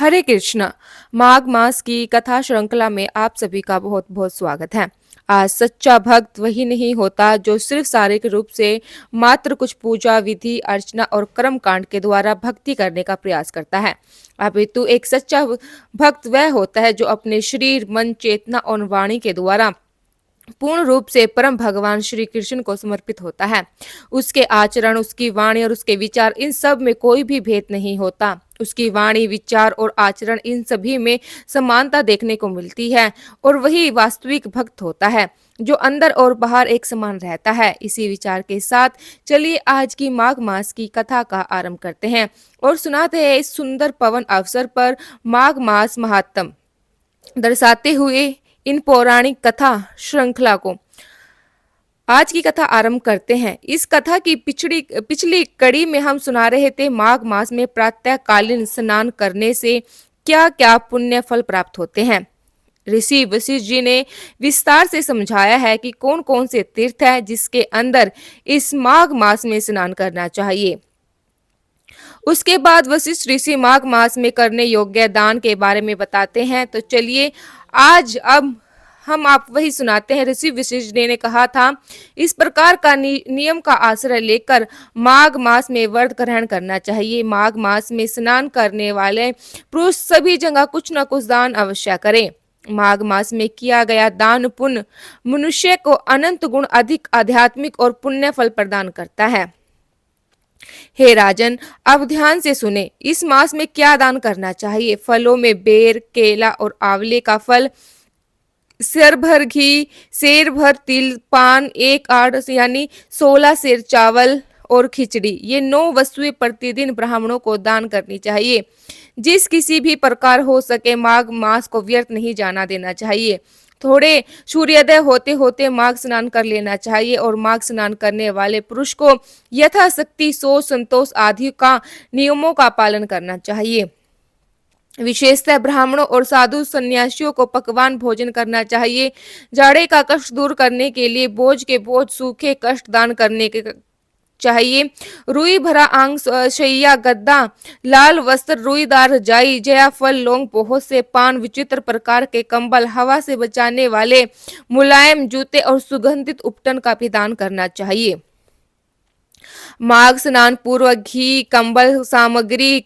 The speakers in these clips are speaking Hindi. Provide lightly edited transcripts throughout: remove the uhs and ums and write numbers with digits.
हरे कृष्ण। माघ मास की कथा श्रृंखला में आप सभी का बहुत बहुत स्वागत है। आज सच्चा भक्त वही नहीं होता जो सिर्फ शारीरिक रूप से मात्र कुछ पूजा विधि अर्चना और कर्म कांड के द्वारा भक्ति करने का प्रयास करता है। अपितु एक सच्चा भक्त वह होता है जो अपने शरीर मन चेतना और वाणी के द्वारा पूर्ण रूप से परम भगवान श्री कृष्ण को समर्पित होता है। उसके आचरण, उसकी वाणी और उसके विचार इन सब में कोई भी भेद नहीं होता। उसकी वाणी, विचार और आचरण इन सभी में समानता देखने को मिलती है और वही वास्तविक भक्त होता है जो अंदर और बाहर एक समान रहता है। इसी विचार के साथ चलिए आज की माघ मास की कथा का आरंभ करते हैं और सुनाते हैं इस सुंदर पवन अवसर पर माघ मास महात्म दर्शाते हुए इन पौराणिक कथा श्रृंखला को। आज की कथा आरंभ करते हैं। इस कथा की पिछली कड़ी में हम सुना रहे थे माघ मास में प्रातःकालीन स्नान करने से क्या क्या पुण्य फल प्राप्त होते हैं। ऋषि वशिष्ठ जी ने विस्तार से समझाया है कि कौन कौन से तीर्थ है जिसके अंदर इस माघ मास में स्नान करना चाहिए। उसके बाद वशिष्ठ ऋषि माघ मास में करने योग्य दान के बारे में बताते हैं। तो चलिए आज अब हम आप वही सुनाते हैं। ऋषि वशिष्ठ ने कहा था, इस प्रकार का नियम का आश्रय लेकर माघ मास में व्रत ग्रहण करना चाहिए। माघ मास में स्नान करने वाले पुरुष सभी जगह कुछ न कुछ दान अवश्य करें। माघ मास में किया गया दान पुण्य मनुष्य को अनंत गुण अधिक आध्यात्मिक और पुण्य फल प्रदान करता है। हे राजन, अब ध्यान से सुने, इस मास में क्या दान करना चाहिए। फलों में बेर, केला और आंवले का फल, सेर भर घी, सेर भर तिल, पान, एक आड़ यानी 16 सेर चावल और खिचड़ी, ये 9 वस्तुएं प्रतिदिन ब्राह्मणों को दान करनी चाहिए। जिस किसी भी प्रकार हो सके माघ मास को व्यर्थ नहीं जाना देना चाहिए। थोड़े सूर्योदय होते होते माघ स्नान कर लेना चाहिए और माघ स्नान करने वाले पुरुष को यथाशक्ति शौच संतोष आदि का नियमों का पालन करना चाहिए। विशेषतः ब्राह्मणों और साधु सन्यासियों को पकवान भोजन करना चाहिए। जाड़े का कष्ट दूर करने के लिए बोझ के बोझ सूखे कष्ट दान करने के चाहिए। रुई भरा आंग शैया गद्दा, लाल वस्त्र, रुईदार रजाई, जया फल, लौंग, बहुत से पान, विचित्र प्रकार के कंबल, हवा से बचाने वाले मुलायम जूते और सुगंधित उपटन का भी दान करना चाहिए। माघ स्नान पूर्व घी, कंबल सामग्री,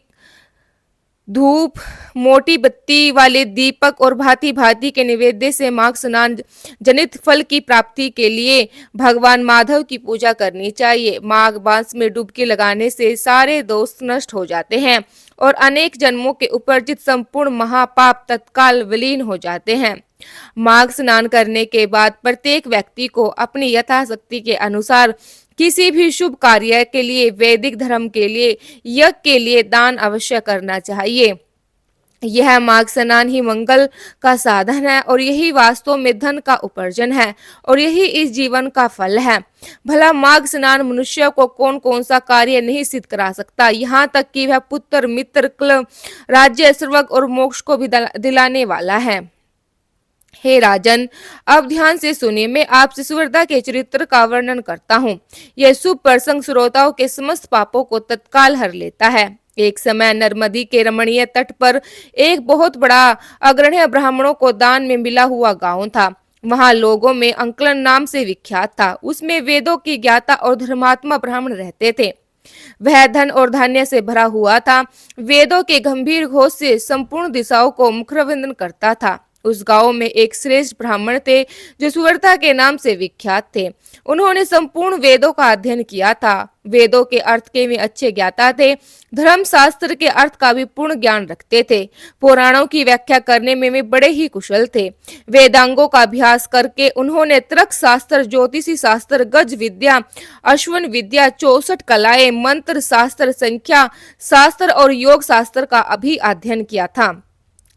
धूप, मोटी बत्ती वाले दीपक और भांति भांति के निवेद्य से माघ स्नान जनित फल की प्राप्ति के लिए भगवान माधव की पूजा करनी चाहिए। माघ मास में डुबकी लगाने से सारे दोष नष्ट हो जाते हैं और अनेक जन्मों के उपर्जित संपूर्ण महापाप तत्काल विलीन हो जाते हैं। माघ स्नान करने के बाद प्रत्येक व्यक्ति को अपनी यथाशक्ति के अनुसार किसी भी शुभ कार्य के लिए, वैदिक धर्म के लिए, यज्ञ के लिए दान अवश्य करना चाहिए। यह माघ स्नान ही मंगल का साधन है और यही वास्तव में धन का उपार्जन है और यही इस जीवन का फल है। भला माघ स्नान मनुष्य को कौन कौन सा कार्य नहीं सिद्ध करा सकता, यहाँ तक कि वह पुत्र, मित्र, कुल, राज्य, स्वर्ग और मोक्ष को भी दिलाने वाला है। हे राजन, अब ध्यान से सुनिए, मैं आपसे सुवर्ण के चरित्र का वर्णन करता हूँ। यह शुभ प्रसंग श्रोताओं के समस्त पापों को तत्काल हर लेता है। एक समय नर्मदी के रमणीय तट पर एक बहुत बड़ा अग्रण्य ब्राह्मणों को दान में मिला हुआ गांव था। वहां लोगों में अंकलन नाम से विख्यात था। उसमें वेदों की ज्ञाता और धर्मात्मा ब्राह्मण रहते थे। वह धन और धान्य से भरा हुआ था। वेदों के गंभीर घोष से संपूर्ण दिशाओं को मुखरविंदन करता था। उस गांव में एक श्रेष्ठ ब्राह्मण थे जो सुवर्ता के नाम से विख्यात थे। उन्होंने संपूर्ण वेदों का अध्ययन किया था। वेदों के अर्थ के वे अच्छे ज्ञाता थे। धर्म शास्त्र के अर्थ का भी पूर्ण ज्ञान रखते थे। पुराणों की व्याख्या करने में वे बड़े ही कुशल थे। वेदांगों का अभ्यास करके उन्होंने तर्क शास्त्र, ज्योतिषी शास्त्र, गज विद्या, अश्वन विद्या, 64 कलाएं, मंत्र शास्त्र, संख्या शास्त्र और योग शास्त्र का भी अध्ययन किया था।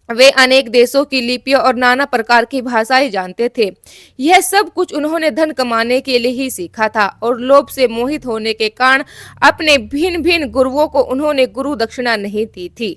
वे अनेक देशों की लिपियां और नाना प्रकार की भाषाएं जानते थे। यह सब कुछ उन्होंने धन कमाने के लिए ही सीखा था और लोभ से मोहित होने के कारण अपने भिन्न भिन्न गुरुओं को उन्होंने गुरु दक्षिणा नहीं दी थी।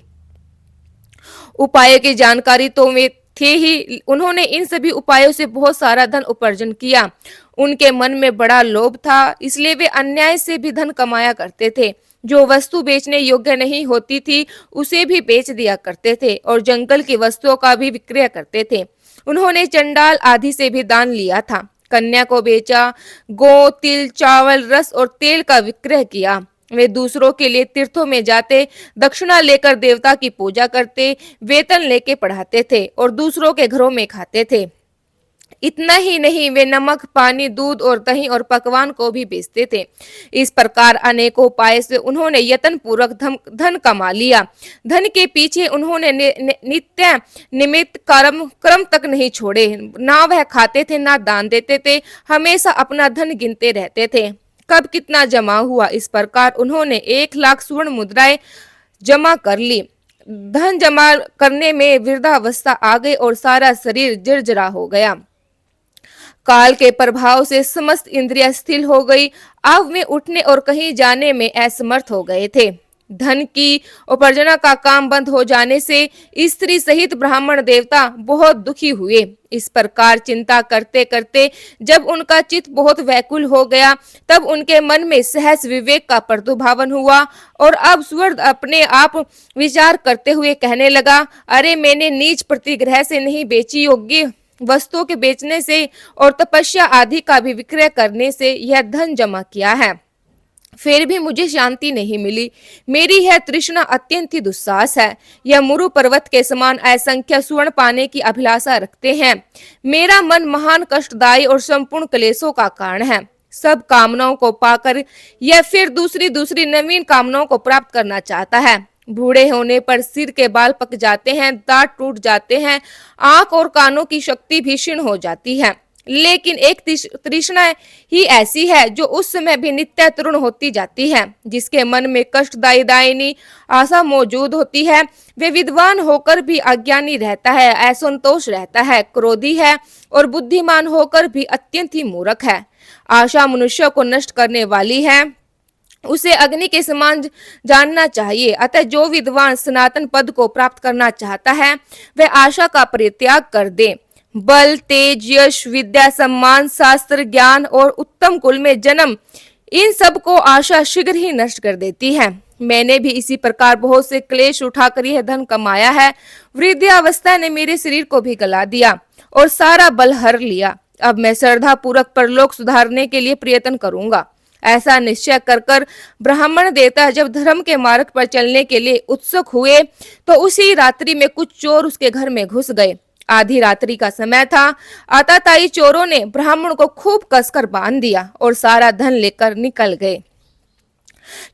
उपाय की जानकारी तो वे थे ही, उन्होंने इन सभी उपायों से बहुत सारा धन उपार्जन किया। उनके मन में बड़ा लोभ था, इसलिए वे अन्याय से भी धन कमाया करते थे। जो वस्तु बेचने योग्य नहीं होती थी उसे भी बेच दिया करते थे और जंगल की वस्तुओं का भी विक्रय करते थे। उन्होंने चंडाल आदि से भी दान लिया था, कन्या को बेचा, गो, तिल, चावल, रस और तेल का विक्रय किया। वे दूसरों के लिए तीर्थों में जाते, दक्षिणा लेकर देवता की पूजा करते, वेतन लेके पढ़ाते थे और दूसरों के घरों में खाते थे। इतना ही नहीं, वे नमक, पानी, दूध और दही और पकवान को भी बेचते थे। इस प्रकार अनेकों उपाय से उन्होंने यत्न पूर्वक धन कमा लिया। धन के पीछे उन्होंने नित्य निमित्त कर्म कर्म तक नहीं छोड़े। ना वह खाते थे ना दान देते थे, हमेशा अपना धन गिनते रहते थे, कब कितना जमा हुआ। इस प्रकार उन्होंने 1,00,000 स्वर्ण मुद्राएं जमा कर ली। धन जमा करने में वृद्धावस्था आ गई और सारा शरीर जर्जरा हो गया। काल के प्रभाव से समस्त इंद्रियां स्थिर हो गई। अब वे उठने और कहीं जाने में असमर्थ हो गए थे। धन की उपार्जना का काम बंद हो जाने से स्त्री सहित ब्राह्मण देवता बहुत दुखी हुए। इस प्रकार चिंता करते करते जब उनका चित्त बहुत व्याकुल हो गया, तब उनके मन में सहज विवेक का प्रादुर्भाव हुआ और अब सूर्य अपने आप विचार करते हुए कहने लगा, अरे मैंने नीच प्रतिग्रह से नहीं बेची, योग्य वस्तुओं के बेचने से और तपस्या आदि का भी विक्रय करने से यह धन जमा किया है, फिर भी मुझे शांति नहीं मिली। मेरी यह तृष्णा अत्यंत ही दुस्साहस है। यह मुरु पर्वत के समान असंख्य स्वर्ण पाने की अभिलाषा रखते हैं। मेरा मन महान कष्टदायी और संपूर्ण क्लेशों का कारण है। सब कामनाओं को पाकर यह फिर दूसरी दूसरी नवीन कामनाओं को प्राप्त करना चाहता है। बूढ़े होने पर सिर के बाल पक जाते हैं, दांत टूट जाते हैं, आंख और कानों की शक्ति भी क्षीण हो जाती है। लेकिन एक तृष्णा ही ऐसी है जो उस समय भी नित्य तरुण होती जाती है। जिसके मन में कष्टदायी दायिनी आशा मौजूद होती है, वे विद्वान होकर भी अज्ञानी रहता है, असंतोष रहता है, क्रोधी है और बुद्धिमान होकर भी अत्यंत ही मूर्ख है। आशा मनुष्य को नष्ट करने वाली है, उसे अग्नि के समान जानना चाहिए। अतः जो विद्वान सनातन पद को प्राप्त करना चाहता है, वह आशा का परित्याग कर दे। बल, तेज, यश, विद्या, सम्मान, शास्त्र, ज्ञान और उत्तम कुल में जन्म, इन सब को आशा शीघ्र ही नष्ट कर देती है। मैंने भी इसी प्रकार बहुत से क्लेश उठाकर यह धन कमाया है। वृद्धावस्था ने मेरे शरीर को भी गला दिया और सारा बल हर लिया। अब मैं श्रद्धा पूर्वक परलोक सुधारने के लिए प्रयत्न करूंगा। ऐसा निश्चय कर कर ब्राह्मण देवता जब धर्म के मार्ग पर चलने के लिए उत्सुक हुए, तो उसी रात्रि में कुछ चोर उसके घर में घुस गए। आधी रात्रि का समय था। आताताई चोरों ने ब्राह्मण को खूब कसकर बांध दिया और सारा धन लेकर निकल गए।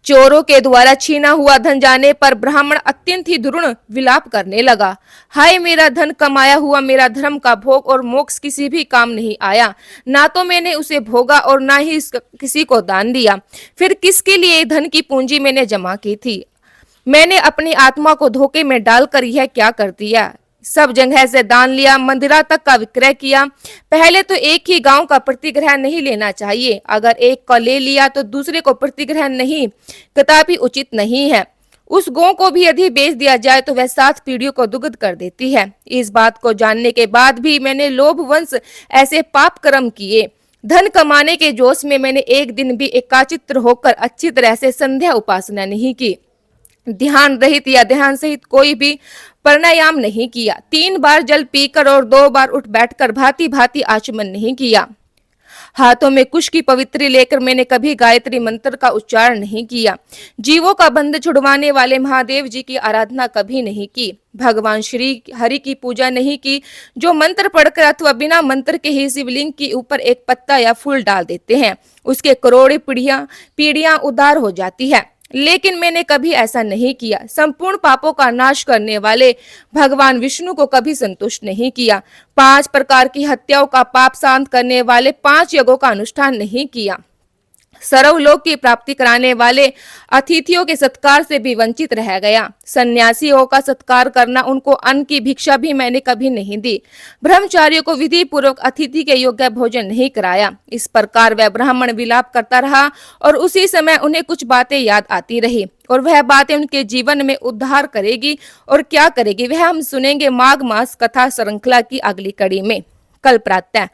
चोरों के द्वारा छीना हुआ धन जाने पर ब्राह्मण अत्यंत ही दारुण विलाप करने लगा। हाय, मेरा धन कमाया हुआ, मेरा धर्म का भोग और मोक्ष किसी भी काम नहीं आया। ना तो मैंने उसे भोगा और ना ही किसी को दान दिया। फिर किसके लिए धन की पूंजी मैंने जमा की थी? मैंने अपनी आत्मा को धोखे में डालकर यह क्या कर दिया? सब जगह से दान लिया, मंदिरा तक का विक्रय किया। पहले तो एक ही गांव का प्रतिग्रह नहीं लेना चाहिए। अगर एक को ले लिया तो दूसरे को प्रतिग्रह नहीं, कदापि उचित नहीं है। उस गौ को भी यदि बेच दिया जाए तो वह 7 पीढ़ियों को दुग्ध कर देती है। इस बात को जानने के बाद भी मैंने लोभ वंश ऐसे पाप कर्म किए। धन कमाने के जोश में मैंने एक दिन भी एकाचित्र होकर अच्छी तरह से संध्या उपासना नहीं की। ध्यान रहित या ध्यान सहित कोई भी प्राणायाम नहीं किया। 3 बार जल पीकर और 2 बार उठ बैठकर भांति भांति आचमन नहीं किया। हाथों में कुश की पवित्री लेकर मैंने कभी गायत्री मंत्र का उच्चारण नहीं किया। जीवों का बंध छुड़वाने वाले महादेव जी की आराधना कभी नहीं की। भगवान श्री हरि की पूजा नहीं की, जो मंत्र पढ़कर अथवा बिना मंत्र के ही शिवलिंग के ऊपर एक पत्ता या फूल डाल देते हैं, उसके करोड़ों पीढ़ियां उद्धार हो जाती है। लेकिन मैंने कभी ऐसा नहीं किया। संपूर्ण पापों का नाश करने वाले भगवान विष्णु को कभी संतुष्ट नहीं किया। 5 प्रकार की हत्याओं का पाप शांत करने वाले 5 यज्ञों का अनुष्ठान नहीं किया। सर्वलोक की प्राप्ति कराने वाले अतिथियों के सत्कार से भी वंचित रह गया। सन्यासियों का सत्कार करना, उनको अन्न की भिक्षा भी मैंने कभी नहीं दी। ब्रह्मचारियों को विधि पूर्वक अतिथि के योग्य भोजन नहीं कराया। इस प्रकार वह ब्राह्मण विलाप करता रहा और उसी समय उन्हें कुछ बातें याद आती रही और वह बातें उनके जीवन में उद्धार करेगी। और क्या करेगी वह हम सुनेंगे माघ मास कथा श्रृंखला की अगली कड़ी में कल प्रातः।